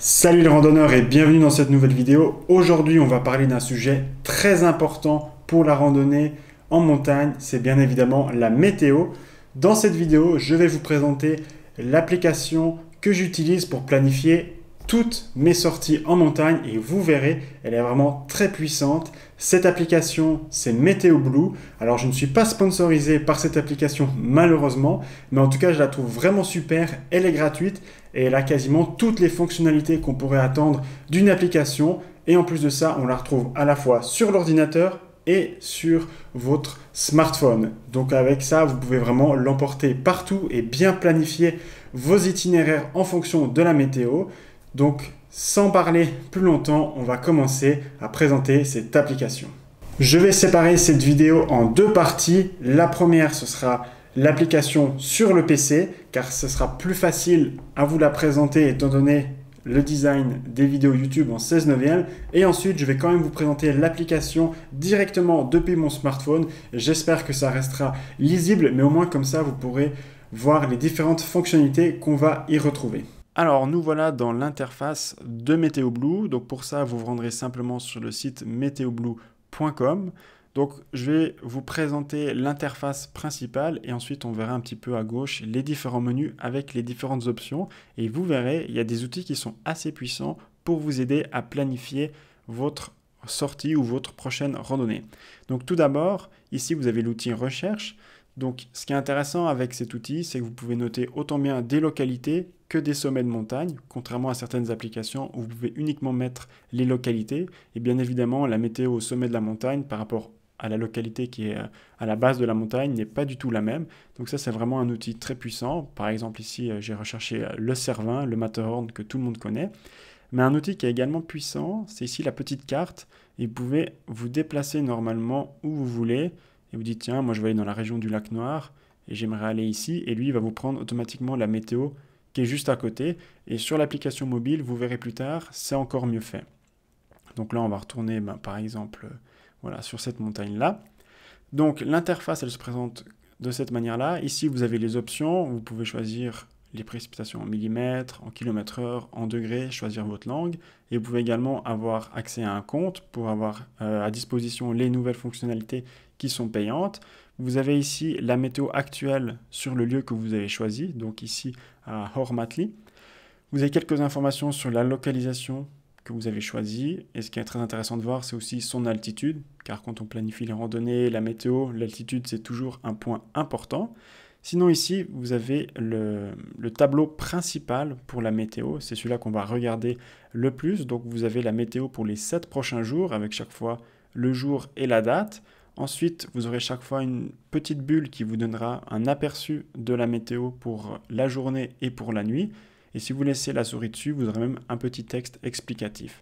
Salut les randonneurs et bienvenue dans cette nouvelle vidéo. Aujourd'hui, on va parler d'un sujet très important pour la randonnée en montagne, c'est bien évidemment la météo. Dans cette vidéo, je vais vous présenter l'application que j'utilise pour planifier toutes mes sorties en montagne et vous verrez, elle est vraiment très puissante. Cette application, c'est Meteo Blue. Alors, je ne suis pas sponsorisé par cette application malheureusement, mais en tout cas, je la trouve vraiment super. Elle est gratuite et elle a quasiment toutes les fonctionnalités qu'on pourrait attendre d'une application. Et en plus de ça, on la retrouve à la fois sur l'ordinateur et sur votre smartphone. Donc avec ça, vous pouvez vraiment l'emporter partout et bien planifier vos itinéraires en fonction de la météo. Donc sans parler plus longtemps, on va commencer à présenter cette application. Je vais séparer cette vidéo en deux parties. La première, ce sera l'application sur le PC, car ce sera plus facile à vous la présenter étant donné le design des vidéos YouTube en 16 neuvième. Et ensuite, je vais quand même vous présenter l'application directement depuis mon smartphone. J'espère que ça restera lisible, mais au moins comme ça, vous pourrez voir les différentes fonctionnalités qu'on va y retrouver. Alors, nous voilà dans l'interface de Meteo Blue. Donc pour ça, vous vous rendrez simplement sur le site meteoblue.com. Donc, je vais vous présenter l'interface principale et ensuite, on verra un petit peu à gauche les différents menus avec les différentes options. Et vous verrez, il y a des outils qui sont assez puissants pour vous aider à planifier votre sortie ou votre prochaine randonnée. Donc, tout d'abord, ici, vous avez l'outil Recherche. Donc, ce qui est intéressant avec cet outil, c'est que vous pouvez noter autant bien des localités que des sommets de montagne, contrairement à certaines applications où vous pouvez uniquement mettre les localités. Et bien évidemment, la météo au sommet de la montagne par rapport à la localité qui est à la base de la montagne n'est pas du tout la même. Donc ça, c'est vraiment un outil très puissant. Par exemple, ici, j'ai recherché le Cervin, le Matterhorn que tout le monde connaît. Mais un outil qui est également puissant, c'est ici la petite carte. Et vous pouvez vous déplacer normalement où vous voulez. Et vous dites, tiens, moi je vais aller dans la région du lac Noir et j'aimerais aller ici. Et lui, il va vous prendre automatiquement la météo qui est juste à côté. Et sur l'application mobile, vous verrez plus tard, c'est encore mieux fait. Donc là, on va retourner, par exemple, voilà, sur cette montagne-là. Donc l'interface, elle se présente de cette manière-là. Ici, vous avez les options. Vous pouvez choisir les précipitations en millimètres, en kilomètres/heure, en degrés, choisir votre langue. Et vous pouvez également avoir accès à un compte pour avoir à disposition les nouvelles fonctionnalités qui sont payantes. Vous avez ici la météo actuelle sur le lieu que vous avez choisi, donc ici à Hormatli. Vous avez quelques informations sur la localisation que vous avez choisie. Et ce qui est très intéressant de voir, c'est aussi son altitude, car quand on planifie les randonnées, la météo, l'altitude, c'est toujours un point important. Sinon ici, vous avez le tableau principal pour la météo. C'est celui-là qu'on va regarder le plus. Donc vous avez la météo pour les 7 prochains jours, avec chaque fois le jour et la date. Ensuite, vous aurez chaque fois une petite bulle qui vous donnera un aperçu de la météo pour la journée et pour la nuit. Et si vous laissez la souris dessus, vous aurez même un petit texte explicatif.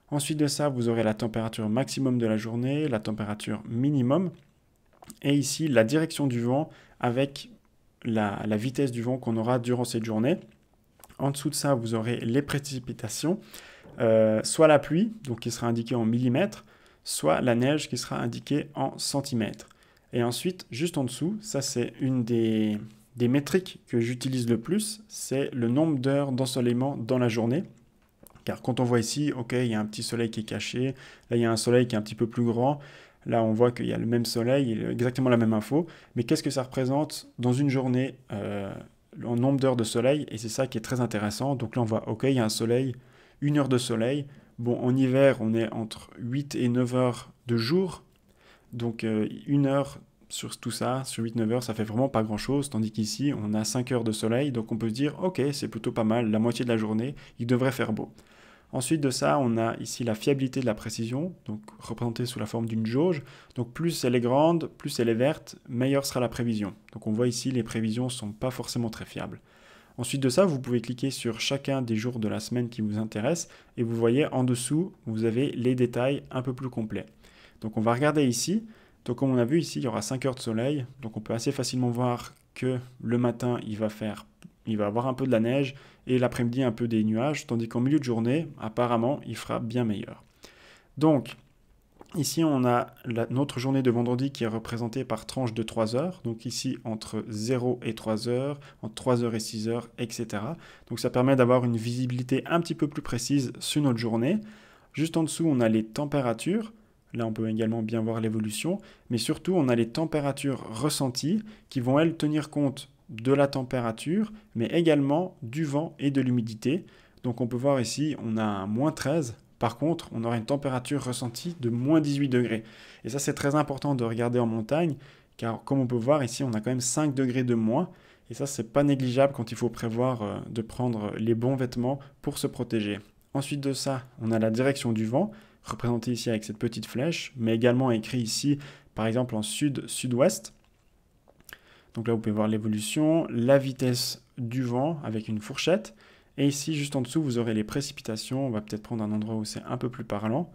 Ensuite de ça, vous aurez la température maximum de la journée, la température minimum. Et ici, la direction du vent avec la vitesse du vent qu'on aura durant cette journée. En dessous de ça, vous aurez les précipitations, soit la pluie, donc qui sera indiquée en millimètres, soit la neige qui sera indiquée en centimètres. Et ensuite, juste en dessous, ça c'est une des métriques que j'utilise le plus, c'est le nombre d'heures d'ensoleillement dans la journée. Car quand on voit ici, ok, il y a un petit soleil qui est caché, là il y a un soleil qui est un petit peu plus grand, là on voit qu'il y a le même soleil, exactement la même info, mais qu'est-ce que ça représente dans une journée en nombre d'heures de soleil, et c'est ça qui est très intéressant. Donc là on voit, ok, il y a un soleil, 1 heure de soleil. Bon, en hiver, on est entre 8 et 9 heures de jour, donc 1 heure sur tout ça, sur 8-9 heures, ça fait vraiment pas grand-chose, tandis qu'ici, on a 5 heures de soleil, donc on peut se dire, ok, c'est plutôt pas mal, la moitié de la journée, il devrait faire beau. Ensuite de ça, on a ici la fiabilité de la précision, donc représentée sous la forme d'une jauge. Donc plus elle est grande, plus elle est verte, meilleure sera la prévision. Donc on voit ici, les prévisions ne sont pas forcément très fiables. Ensuite de ça, vous pouvez cliquer sur chacun des jours de la semaine qui vous intéresse et vous voyez en dessous, vous avez les détails un peu plus complets. Donc on va regarder ici. Donc comme on a vu ici, il y aura 5 heures de soleil. Donc on peut assez facilement voir que le matin, il va avoir un peu de la neige et l'après-midi un peu des nuages, tandis qu'en milieu de journée, apparemment, il fera bien meilleur. Donc Ici, on a notre journée de vendredi qui est représentée par tranches de 3 heures. Donc ici, entre 0 et 3 heures, entre 3 heures et 6 heures, etc. Donc ça permet d'avoir une visibilité un petit peu plus précise sur notre journée. Juste en dessous, on a les températures. Là, on peut également bien voir l'évolution. Mais surtout, on a les températures ressenties qui vont, elles, tenir compte de la température, mais également du vent et de l'humidité. Donc on peut voir ici, on a un moins 13. Par contre, on aura une température ressentie de moins 18 degrés. Et ça, c'est très important de regarder en montagne, car comme on peut voir ici, on a quand même 5 degrés de moins. Et ça, c'est pas négligeable quand il faut prévoir de prendre les bons vêtements pour se protéger. Ensuite de ça, on a la direction du vent, représentée ici avec cette petite flèche, mais également écrit ici, par exemple en sud-sud-ouest. Donc là, vous pouvez voir l'évolution, la vitesse du vent avec une fourchette. Et ici, juste en dessous, vous aurez les précipitations. On va peut-être prendre un endroit où c'est un peu plus parlant.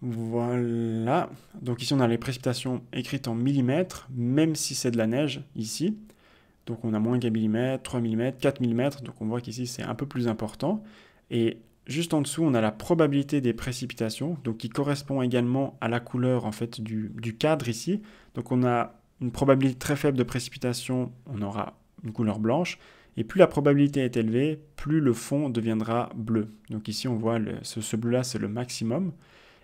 Voilà. Donc ici, on a les précipitations écrites en millimètres, même si c'est de la neige ici. Donc on a moins qu'un millimètre, 3 mm, 4 mm. Donc on voit qu'ici, c'est un peu plus important. Et juste en dessous, on a la probabilité des précipitations, donc qui correspond également à la couleur en fait, du cadre ici. Donc on a une probabilité très faible de précipitation, on aura une couleur blanche. Et plus la probabilité est élevée, plus le fond deviendra bleu. Donc ici, on voit ce bleu-là, c'est le maximum.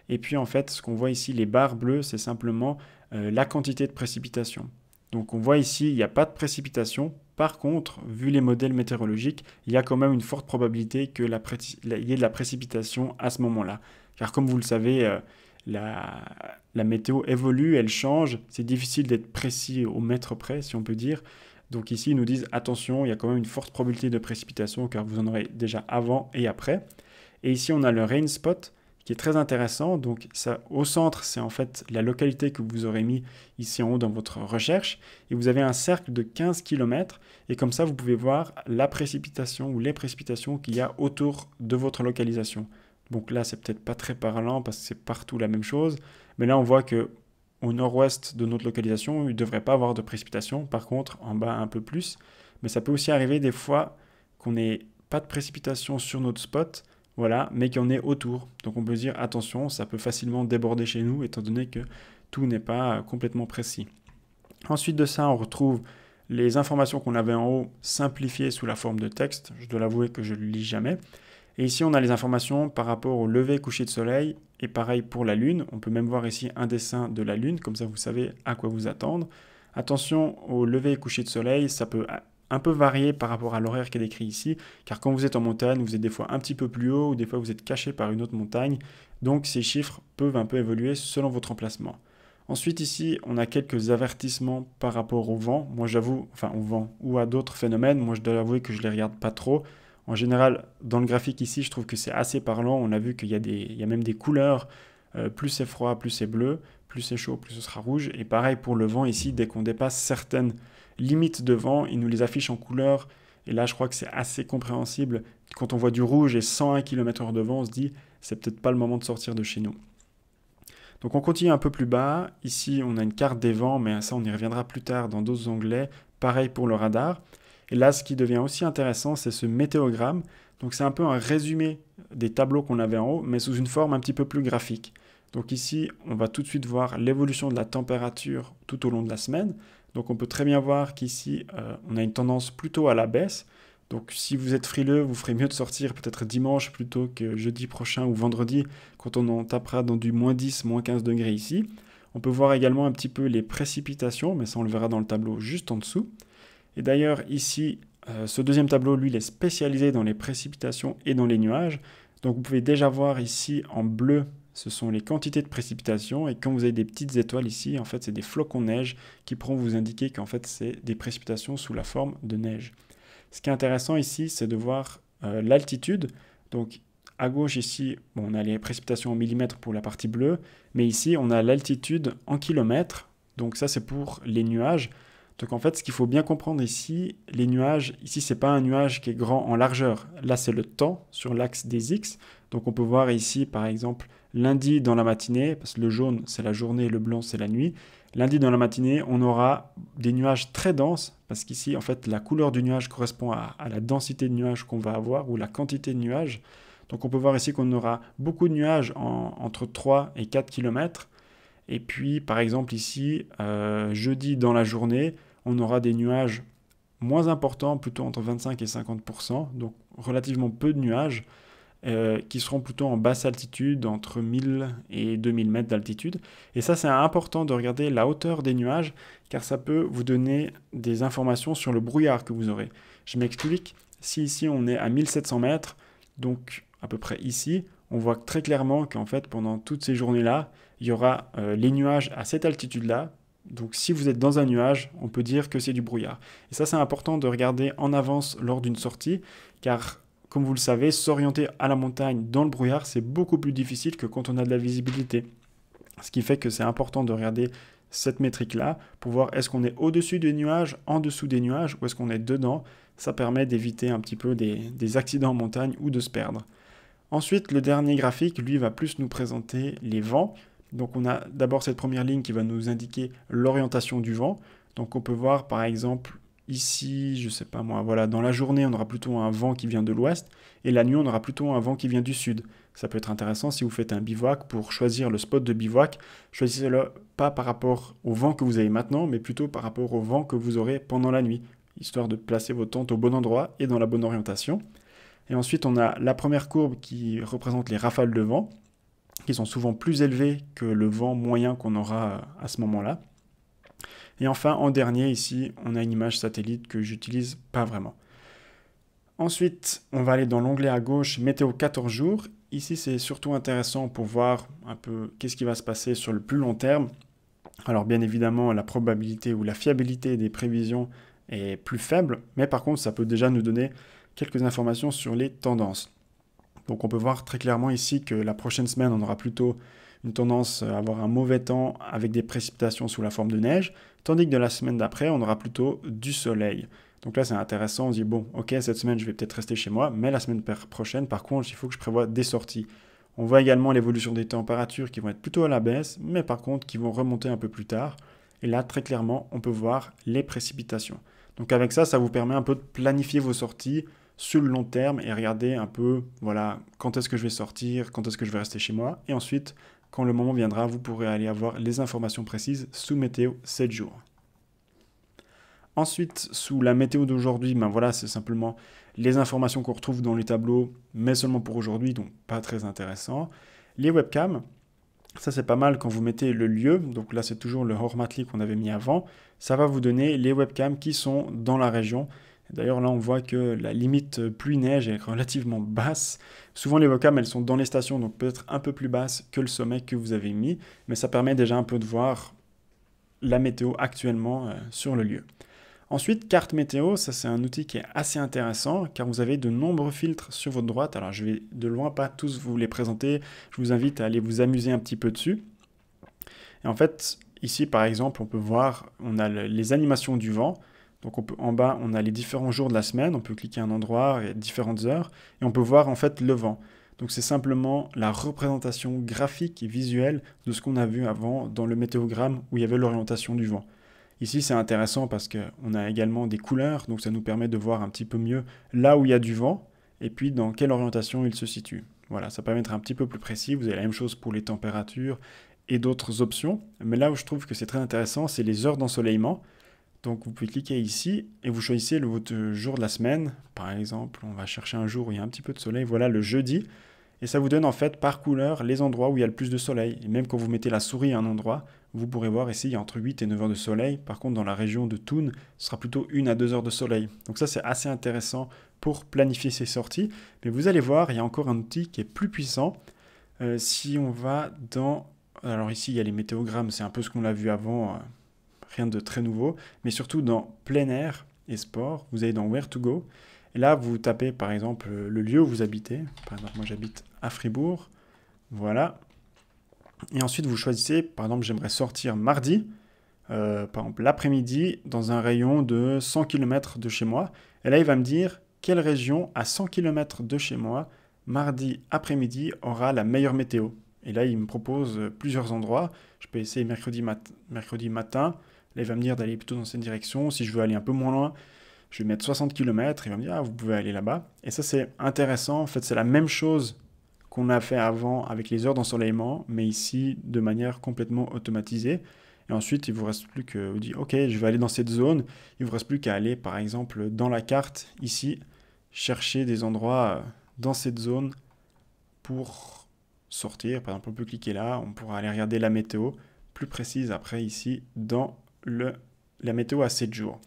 Et puis en fait, ce qu'on voit ici, les barres bleues, c'est simplement la quantité de précipitation. Donc on voit ici, il n'y a pas de précipitation. Par contre, vu les modèles météorologiques, il y a quand même une forte probabilité qu'il y ait de la précipitation à ce moment-là. Car comme vous le savez, la météo évolue, elle change. C'est difficile d'être précis au mètre près, si on peut dire. Donc ici, ils nous disent attention, il y a quand même une forte probabilité de précipitation car vous en aurez déjà avant et après. Et ici, on a le rain spot qui est très intéressant. Donc ça, au centre, c'est en fait la localité que vous aurez mis ici en haut dans votre recherche. Et vous avez un cercle de 15 km. Et comme ça, vous pouvez voir la précipitation ou les précipitations qu'il y a autour de votre localisation. Donc là, c'est peut-être pas très parlant parce que c'est partout la même chose. Mais là, on voit que au nord-ouest de notre localisation, il ne devrait pas avoir de précipitations. Par contre, en bas, un peu plus. Mais ça peut aussi arriver des fois qu'on n'ait pas de précipitations sur notre spot, voilà, mais qu'il y en ait autour. Donc on peut se dire, attention, ça peut facilement déborder chez nous, étant donné que tout n'est pas complètement précis. Ensuite de ça, on retrouve les informations qu'on avait en haut simplifiées sous la forme de texte. Je dois l'avouer que je ne le lis jamais. Et ici, on a les informations par rapport au lever et coucher de soleil, et pareil pour la Lune. On peut même voir ici un dessin de la Lune, comme ça vous savez à quoi vous attendre. Attention au lever et coucher de soleil, ça peut un peu varier par rapport à l'horaire qui est décrit ici, car quand vous êtes en montagne, vous êtes des fois un petit peu plus haut, ou des fois vous êtes caché par une autre montagne, donc ces chiffres peuvent un peu évoluer selon votre emplacement. Ensuite ici, on a quelques avertissements par rapport au vent. Moi j'avoue, enfin au vent ou à d'autres phénomènes, moi je dois avouer que je ne les regarde pas trop. En général, dans le graphique ici, je trouve que c'est assez parlant. On a vu qu'il y a même des couleurs. Plus c'est froid, plus c'est bleu. Plus c'est chaud, plus ce sera rouge. Et pareil pour le vent ici, dès qu'on dépasse certaines limites de vent, il nous les affiche en couleur. Et là, je crois que c'est assez compréhensible. Quand on voit du rouge et 101 km/h de vent, on se dit, c'est peut-être pas le moment de sortir de chez nous. Donc on continue un peu plus bas. Ici, on a une carte des vents, mais ça, on y reviendra plus tard dans d'autres onglets. Pareil pour le radar. Et là, ce qui devient aussi intéressant, c'est ce météogramme. Donc c'est un peu un résumé des tableaux qu'on avait en haut, mais sous une forme un petit peu plus graphique. Donc ici, on va tout de suite voir l'évolution de la température tout au long de la semaine. Donc on peut très bien voir qu'ici, on a une tendance plutôt à la baisse. Donc si vous êtes frileux, vous ferez mieux de sortir peut-être dimanche plutôt que jeudi prochain ou vendredi, quand on en tapera dans du moins 10, moins 15 degrés ici. On peut voir également un petit peu les précipitations, mais ça on le verra dans le tableau juste en dessous. Et d'ailleurs, ici, ce deuxième tableau, lui, il est spécialisé dans les précipitations et dans les nuages. Donc vous pouvez déjà voir ici en bleu, ce sont les quantités de précipitations. Et quand vous avez des petites étoiles ici, en fait, c'est des flocons de neige qui pourront vous indiquer qu'en fait, c'est des précipitations sous la forme de neige. Ce qui est intéressant ici, c'est de voir l'altitude. Donc à gauche ici, on a les précipitations en millimètres pour la partie bleue. Mais ici, on a l'altitude en kilomètres. Donc ça, c'est pour les nuages. Donc en fait, ce qu'il faut bien comprendre ici, les nuages, ici c'est pas un nuage qui est grand en largeur, là c'est le temps sur l'axe des X. Donc on peut voir ici par exemple lundi dans la matinée, parce que le jaune c'est la journée, le blanc c'est la nuit. Lundi dans la matinée, on aura des nuages très denses, parce qu'ici en fait la couleur du nuage correspond à la densité de nuages qu'on va avoir, ou la quantité de nuages. Donc on peut voir ici qu'on aura beaucoup de nuages entre 3 et 4 km. Et puis par exemple ici, jeudi dans la journée, on aura des nuages moins importants, plutôt entre 25 et 50%, donc relativement peu de nuages, qui seront plutôt en basse altitude, entre 1000 et 2000 mètres d'altitude. Et ça, c'est important de regarder la hauteur des nuages, car ça peut vous donner des informations sur le brouillard que vous aurez. Je m'explique, si ici on est à 1700 mètres, donc à peu près ici, on voit très clairement qu'en fait, pendant toutes ces journées-là, il y aura les nuages à cette altitude-là. Donc si vous êtes dans un nuage, on peut dire que c'est du brouillard. Et ça, c'est important de regarder en avance lors d'une sortie, car comme vous le savez, s'orienter à la montagne dans le brouillard, c'est beaucoup plus difficile que quand on a de la visibilité. Ce qui fait que c'est important de regarder cette métrique-là pour voir est-ce qu'on est au-dessus des nuages, en dessous des nuages, ou est-ce qu'on est dedans. Ça permet d'éviter un petit peu des accidents en montagne ou de se perdre. Ensuite, le dernier graphique, lui, va plus nous présenter les vents. Donc on a d'abord cette première ligne qui va nous indiquer l'orientation du vent. Donc on peut voir par exemple ici, je sais pas moi, voilà, dans la journée on aura plutôt un vent qui vient de l'ouest et la nuit on aura plutôt un vent qui vient du sud. Ça peut être intéressant si vous faites un bivouac pour choisir le spot de bivouac. Choisissez-le pas par rapport au vent que vous avez maintenant, mais plutôt par rapport au vent que vous aurez pendant la nuit, histoire de placer votre tente au bon endroit et dans la bonne orientation. Et ensuite on a la première courbe qui représente les rafales de vent, qui sont souvent plus élevées que le vent moyen qu'on aura à ce moment-là. Et enfin, en dernier, ici, on a une image satellite que j'utilise pas vraiment. Ensuite, on va aller dans l'onglet à gauche, météo 14 jours. Ici, c'est surtout intéressant pour voir un peu qu'est-ce qui va se passer sur le plus long terme. Alors, bien évidemment, la probabilité ou la fiabilité des prévisions est plus faible, mais par contre, ça peut déjà nous donner quelques informations sur les tendances. Donc, on peut voir très clairement ici que la prochaine semaine, on aura plutôt une tendance à avoir un mauvais temps avec des précipitations sous la forme de neige, tandis que de la semaine d'après, on aura plutôt du soleil. Donc là, c'est intéressant, on se dit, bon, ok, cette semaine, je vais peut-être rester chez moi, mais la semaine prochaine, par contre, il faut que je prévoie des sorties. On voit également l'évolution des températures qui vont être plutôt à la baisse, mais par contre, qui vont remonter un peu plus tard. Et là, très clairement, on peut voir les précipitations. Donc avec ça, ça vous permet un peu de planifier vos sorties sur le long terme et regarder un peu, voilà, quand est-ce que je vais sortir, quand est-ce que je vais rester chez moi. Et ensuite, quand le moment viendra, vous pourrez aller avoir les informations précises sous météo 7 jours. Ensuite, sous la météo d'aujourd'hui, ben voilà, c'est simplement les informations qu'on retrouve dans les tableaux, mais seulement pour aujourd'hui, donc pas très intéressant. Les webcams, ça c'est pas mal quand vous mettez le lieu, donc là c'est toujours le Hormatli qu'on avait mis avant, ça va vous donner les webcams qui sont dans la région. D'ailleurs là on voit que la limite pluie-neige est relativement basse. Souvent les webcams elles sont dans les stations, donc peut-être un peu plus basse que le sommet que vous avez mis, mais ça permet déjà un peu de voir la météo actuellement sur le lieu. Ensuite, carte météo, ça c'est un outil qui est assez intéressant car vous avez de nombreux filtres sur votre droite. Alors je vais de loin pas tous vous les présenter, je vous invite à aller vous amuser un petit peu dessus. Et en fait, ici par exemple, on peut voir, on a les animations du vent. Donc en bas, on a les différents jours de la semaine, on peut cliquer à un endroit, et différentes heures, et on peut voir en fait le vent. Donc c'est simplement la représentation graphique et visuelle de ce qu'on a vu avant dans le météogramme où il y avait l'orientation du vent. Ici, c'est intéressant parce qu'on a également des couleurs, donc ça nous permet de voir un petit peu mieux là où il y a du vent et puis dans quelle orientation il se situe. Voilà, ça permet d'être un petit peu plus précis. Vous avez la même chose pour les températures et d'autres options. Mais là où je trouve que c'est très intéressant, c'est les heures d'ensoleillement. Donc vous pouvez cliquer ici et vous choisissez votre jour de la semaine. Par exemple, on va chercher un jour où il y a un petit peu de soleil. Voilà le jeudi. Et ça vous donne en fait par couleur les endroits où il y a le plus de soleil. Et même quand vous mettez la souris à un endroit, vous pourrez voir ici il y a entre 8 et 9 heures de soleil. Par contre dans la région de Thun, ce sera plutôt 1 à 2 heures de soleil. Donc ça c'est assez intéressant pour planifier ses sorties. Mais vous allez voir, il y a encore un outil qui est plus puissant. Si on va dans... Alors ici il y a les météogrammes, c'est un peu ce qu'on a vu avant, rien de très nouveau. Mais surtout dans plein air et sport, vous allez dans Where to Go. Et là, vous tapez par exemple le lieu où vous habitez. Par exemple, moi j'habite à Fribourg. Voilà. Et ensuite, vous choisissez, par exemple, j'aimerais sortir mardi, par exemple l'après-midi, dans un rayon de 100 km de chez moi. Et là, il va me dire quelle région à 100 km de chez moi, mardi après-midi, aura la meilleure météo. Et là, il me propose plusieurs endroits. Je peux essayer mercredi matin. Là, il va me dire d'aller plutôt dans cette direction. Si je veux aller un peu moins loin, je vais mettre 60 km, il va me dire, ah, vous pouvez aller là-bas. Et ça, c'est intéressant. En fait, c'est la même chose qu'on a fait avant avec les heures d'ensoleillement, mais ici, de manière complètement automatisée. Et ensuite, il ne vous reste plus que, vous dites, OK, je vais aller dans cette zone. Il ne vous reste plus qu'à aller, par exemple, dans la carte, ici, chercher des endroits dans cette zone pour sortir. Par exemple, on peut cliquer là, on pourra aller regarder la météo plus précise après ici dans la météo à 7 jours.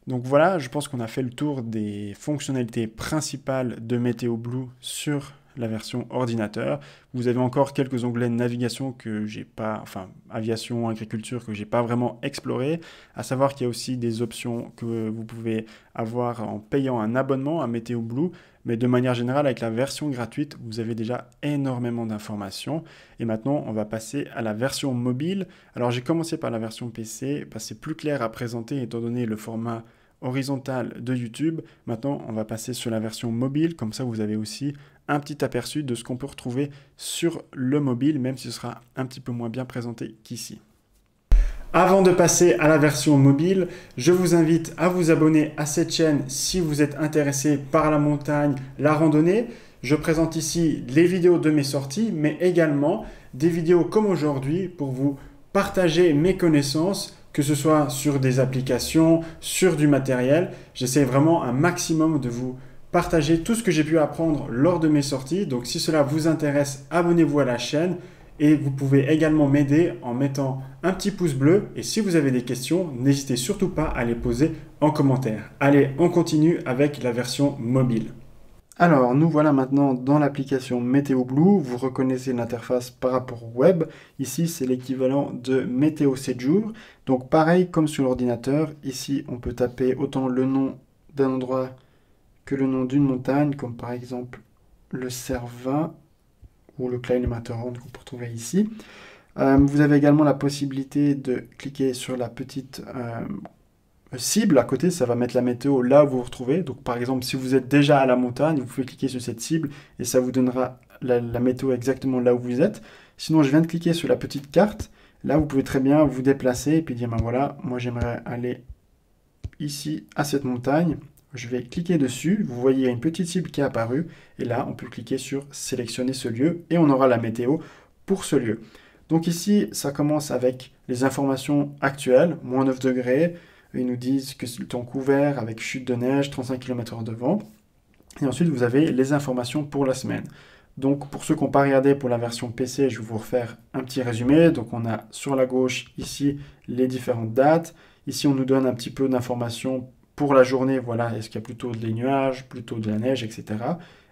Donc voilà, je pense qu'on a fait le tour des fonctionnalités principales de Meteo Blue sur la version ordinateur. Vous avez encore quelques onglets de navigation que j'ai pas, enfin aviation, agriculture que j'ai pas vraiment exploré. À savoir qu'il y a aussi des options que vous pouvez avoir en payant un abonnement à Meteo Blue. Mais de manière générale, avec la version gratuite, vous avez déjà énormément d'informations. Et maintenant, on va passer à la version mobile. Alors j'ai commencé par la version PC parce que c'est plus clair à présenter étant donné le format horizontal de YouTube. Maintenant, on va passer sur la version mobile. Comme ça, vous avez aussi un petit aperçu de ce qu'on peut retrouver sur le mobile, même si ce sera un petit peu moins bien présenté qu'ici. Avant de passer à la version mobile, je vous invite à vous abonner à cette chaîne si vous êtes intéressé par la montagne, la randonnée. Je présente ici les vidéos de mes sorties, mais également des vidéos comme aujourd'hui pour vous partager mes connaissances, que ce soit sur des applications, sur du matériel. J'essaie vraiment un maximum de vous partager tout ce que j'ai pu apprendre lors de mes sorties. Donc si cela vous intéresse, abonnez-vous à la chaîne. Et vous pouvez également m'aider en mettant un petit pouce bleu. Et si vous avez des questions, n'hésitez surtout pas à les poser en commentaire. Allez, on continue avec la version mobile. Alors, nous voilà maintenant dans l'application Meteo Blue. Vous reconnaissez l'interface par rapport au web. Ici, c'est l'équivalent de Météo 7 jours. Donc, pareil comme sur l'ordinateur, ici, on peut taper autant le nom d'un endroit que le nom d'une montagne, comme par exemple le Cervin ou le Kleine Matterhorn qu'on peut retrouver ici. Vous avez également la possibilité de cliquer sur la petite cible à côté, ça va mettre la météo là où vous vous retrouvez. Donc par exemple, si vous êtes déjà à la montagne, vous pouvez cliquer sur cette cible et ça vous donnera la météo exactement là où vous êtes. Sinon, je viens de cliquer sur la petite carte. Là, vous pouvez très bien vous déplacer et puis dire, ben voilà, moi j'aimerais aller ici à cette montagne. Je vais cliquer dessus, vous voyez il y a une petite cible qui est apparue, et là on peut cliquer sur sélectionner ce lieu, et on aura la météo pour ce lieu. Donc ici, ça commence avec les informations actuelles, moins 9 degrés, ils nous disent que c'est le temps couvert avec chute de neige, 35 km/h de vent, et ensuite vous avez les informations pour la semaine. Donc pour ceux qui n'ont pas regardé pour la version PC, je vais vous refaire un petit résumé. Donc on a sur la gauche ici les différentes dates, ici on nous donne un petit peu d'informations pour la journée, voilà, est-ce qu'il y a plutôt des nuages, plutôt de la neige, etc.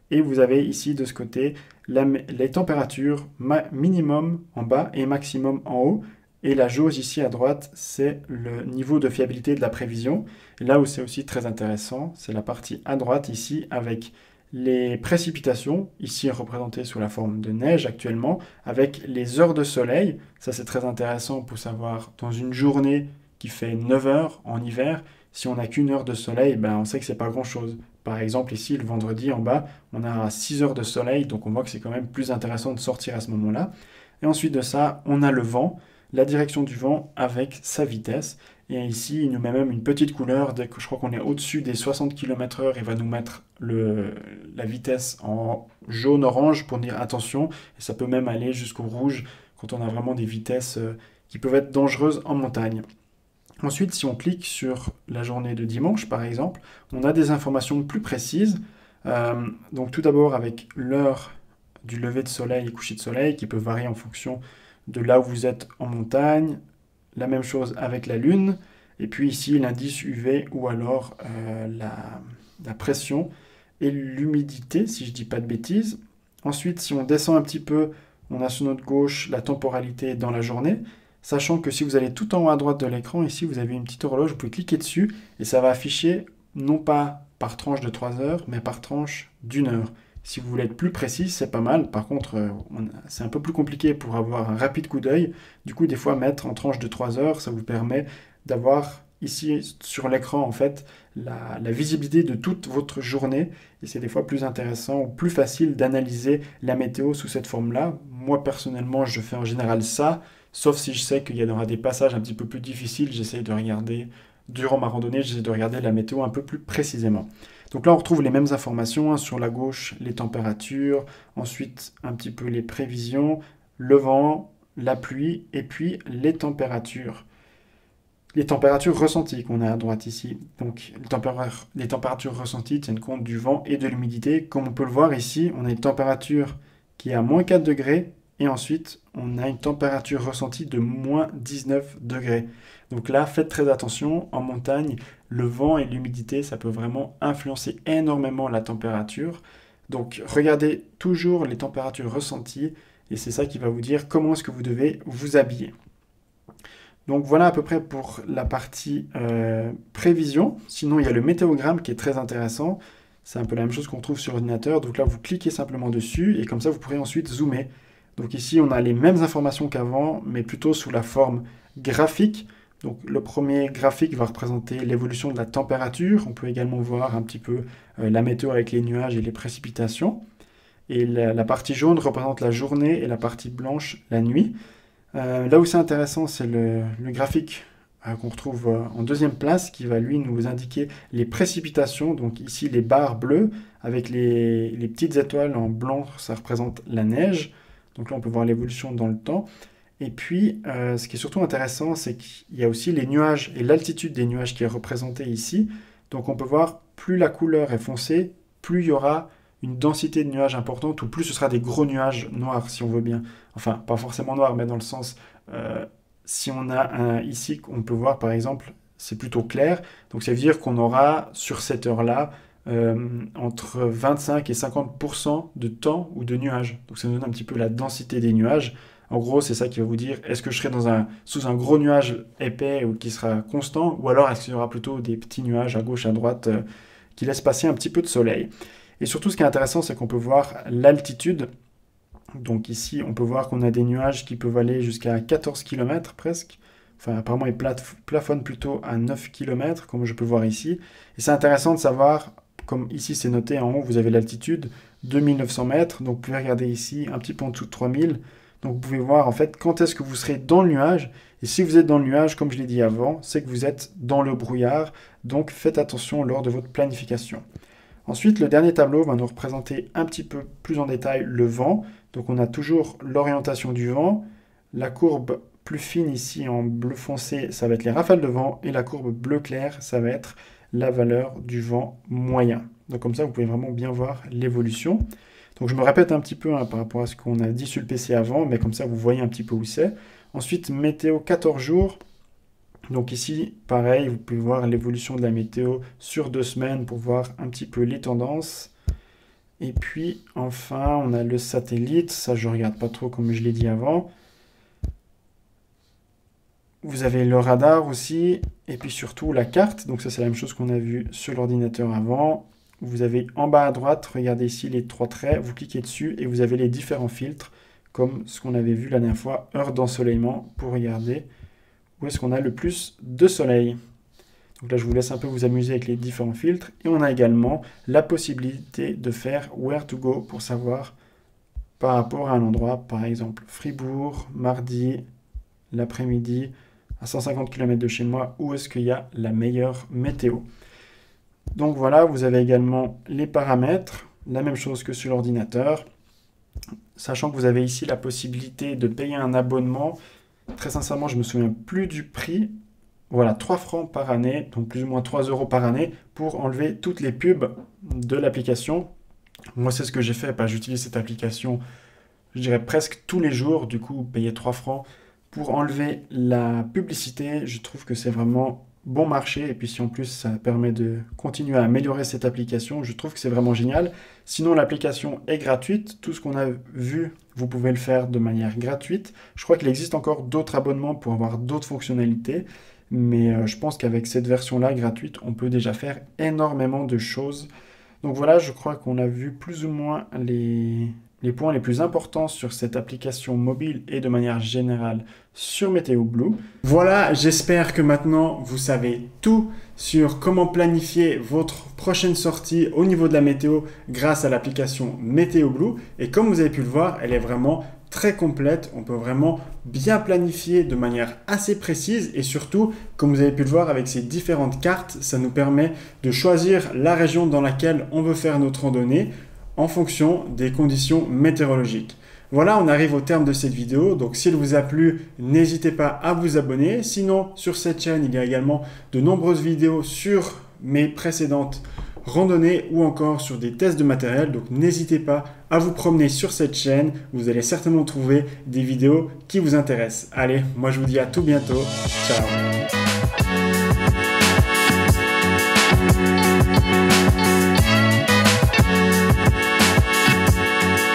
Et vous avez ici de ce côté les températures minimum en bas et maximum en haut. Et la jauge ici à droite, c'est le niveau de fiabilité de la prévision. Et là où c'est aussi très intéressant, c'est la partie à droite ici avec les précipitations, ici représentées sous la forme de neige actuellement, avec les heures de soleil. Ça c'est très intéressant pour savoir dans une journée qui fait 9 heures en hiver, si on n'a qu'une heure de soleil, ben on sait que c'est pas grand-chose. Par exemple, ici, le vendredi, en bas, on a 6 heures de soleil, donc on voit que c'est quand même plus intéressant de sortir à ce moment-là. Et ensuite de ça, on a le vent, la direction du vent avec sa vitesse. Et ici, il nous met même une petite couleur. Dès que je crois qu'on est au-dessus des 60 km/h, il va nous mettre la vitesse en jaune-orange pour dire attention. Et ça peut même aller jusqu'au rouge quand on a vraiment des vitesses qui peuvent être dangereuses en montagne. Ensuite, si on clique sur la journée de dimanche, par exemple, on a des informations plus précises. Donc tout d'abord avec l'heure du lever de soleil et coucher de soleil, qui peut varier en fonction de là où vous êtes en montagne. La même chose avec la lune. Et puis ici, l'indice UV ou alors la pression et l'humidité, si je ne dis pas de bêtises. Ensuite, si on descend un petit peu, on a sur notre gauche la temporalité dans la journée. Sachant que si vous allez tout en haut à droite de l'écran, ici vous avez une petite horloge, vous pouvez cliquer dessus et ça va afficher non pas par tranche de 3 heures, mais par tranche d'1 heure. Si vous voulez être plus précis, c'est pas mal. Par contre, c'est un peu plus compliqué pour avoir un rapide coup d'œil. Du coup, des fois, mettre en tranche de 3 heures, ça vous permet d'avoir ici sur l'écran en fait la visibilité de toute votre journée. Et c'est des fois plus intéressant ou plus facile d'analyser la météo sous cette forme-là. Moi, personnellement, je fais en général ça. Sauf si je sais qu'il y aura des passages un petit peu plus difficiles, j'essaye de regarder durant ma randonnée, j'essaie de regarder la météo un peu plus précisément. Donc là, on retrouve les mêmes informations, hein, sur la gauche, les températures, ensuite un petit peu les prévisions, le vent, la pluie, et puis les températures. Les températures ressenties qu'on a à droite ici. Donc les températures ressenties tiennent compte du vent et de l'humidité. Comme on peut le voir ici, on a une température qui est à moins 4 degrés, et ensuite on a une température ressentie de moins 19 degrés. Donc là, faites très attention, en montagne, le vent et l'humidité, ça peut vraiment influencer énormément la température. Donc regardez toujours les températures ressenties, et c'est ça qui va vous dire comment est-ce que vous devez vous habiller. Donc voilà à peu près pour la partie prévision. Sinon, il y a le météogramme qui est très intéressant. C'est un peu la même chose qu'on trouve sur l'ordinateur. Donc là, vous cliquez simplement dessus et comme ça, vous pourrez ensuite zoomer. Donc ici, on a les mêmes informations qu'avant, mais plutôt sous la forme graphique. Donc le premier graphique va représenter l'évolution de la température. On peut également voir un petit peu la météo avec les nuages et les précipitations. Et la partie jaune représente la journée et la partie blanche la nuit. Là où c'est intéressant, c'est le graphique qu'on retrouve en deuxième place, qui va lui nous indiquer les précipitations. Donc ici, les barres bleues avec les petites étoiles en blanc, ça représente la neige. Donc là, on peut voir l'évolution dans le temps. Et puis, ce qui est surtout intéressant, c'est qu'il y a aussi les nuages et l'altitude des nuages qui est représentée ici. Donc on peut voir, plus la couleur est foncée, plus il y aura une densité de nuages importante, ou plus ce sera des gros nuages noirs, si on veut bien. Enfin, pas forcément noirs, mais dans le sens, si on a ici, on peut voir par exemple, c'est plutôt clair, donc ça veut dire qu'on aura sur cette heure-là entre 25 et 50% de temps ou de nuages. Donc ça nous donne un petit peu la densité des nuages. En gros, c'est ça qui va vous dire, est-ce que je serai sous un gros nuage épais ou qui sera constant, ou alors est-ce qu'il y aura plutôt des petits nuages à gauche, à droite, qui laissent passer un petit peu de soleil. Et surtout, ce qui est intéressant, c'est qu'on peut voir l'altitude. Donc ici, on peut voir qu'on a des nuages qui peuvent aller jusqu'à 14 km presque. Enfin, apparemment, ils plafonnent plutôt à 9 km, comme je peux voir ici. Et c'est intéressant de savoir, comme ici c'est noté en haut, vous avez l'altitude, 2900 mètres. Donc vous pouvez regarder ici, un petit peu en dessous de 3000. Donc vous pouvez voir en fait quand est-ce que vous serez dans le nuage. Et si vous êtes dans le nuage, comme je l'ai dit avant, c'est que vous êtes dans le brouillard. Donc faites attention lors de votre planification. Ensuite, le dernier tableau va nous représenter un petit peu plus en détail le vent. Donc on a toujours l'orientation du vent. La courbe plus fine ici en bleu foncé, ça va être les rafales de vent. Et la courbe bleu clair, ça va être la valeur du vent moyen. Donc comme ça, vous pouvez vraiment bien voir l'évolution. Donc je me répète un petit peu par rapport à ce qu'on a dit sur le PC avant, mais comme ça, vous voyez un petit peu où c'est. Ensuite, météo 14 jours. Donc ici, pareil, vous pouvez voir l'évolution de la météo sur 2 semaines pour voir un petit peu les tendances. Et puis, enfin, on a le satellite. Ça, je ne regarde pas trop comme je l'ai dit avant. Vous avez le radar aussi. Et puis surtout, la carte. Donc ça, c'est la même chose qu'on a vu sur l'ordinateur avant. Vous avez en bas à droite, regardez ici les 3 traits. Vous cliquez dessus et vous avez les différents filtres, comme ce qu'on avait vu la dernière fois, heure d'ensoleillement, pour regarder où est-ce qu'on a le plus de soleil. Donc là, je vous laisse un peu vous amuser avec les différents filtres. Et on a également la possibilité de faire Where to Go pour savoir par rapport à un endroit, par exemple Fribourg, mardi, l'après-midi, à 150 km de chez moi, où est-ce qu'il y a la meilleure météo. Donc voilà, vous avez également les paramètres, la même chose que sur l'ordinateur, sachant que vous avez ici la possibilité de payer un abonnement. Très sincèrement, je ne me souviens plus du prix. Voilà, 3 francs par année, donc plus ou moins 3 € par année, pour enlever toutes les pubs de l'application. Moi, c'est ce que j'ai fait. J'utilise cette application, je dirais presque tous les jours. Du coup, payer 3 francs pour enlever la publicité, je trouve que c'est vraiment bon marché. Et puis si en plus, ça permet de continuer à améliorer cette application, je trouve que c'est vraiment génial. Sinon, l'application est gratuite. Tout ce qu'on a vu, vous pouvez le faire de manière gratuite. Je crois qu'il existe encore d'autres abonnements pour avoir d'autres fonctionnalités. Mais je pense qu'avec cette version-là gratuite, on peut déjà faire énormément de choses. Donc voilà, je crois qu'on a vu plus ou moins les points les plus importants sur cette application mobile et de manière générale sur Meteo Blue. Voilà, j'espère que maintenant vous savez tout sur comment planifier votre prochaine sortie au niveau de la météo grâce à l'application Meteo Blue. Et comme vous avez pu le voir, elle est vraiment très complète. On peut vraiment bien planifier de manière assez précise et surtout, comme vous avez pu le voir avec ces différentes cartes, ça nous permet de choisir la région dans laquelle on veut faire notre randonnée en fonction des conditions météorologiques. Voilà, on arrive au terme de cette vidéo. Donc s'il vous a plu, n'hésitez pas à vous abonner. Sinon, sur cette chaîne, il y a également de nombreuses vidéos sur mes précédentes randonnées ou encore sur des tests de matériel. Donc n'hésitez pas à vous promener sur cette chaîne. Vous allez certainement trouver des vidéos qui vous intéressent. Allez, moi je vous dis à tout bientôt. Ciao.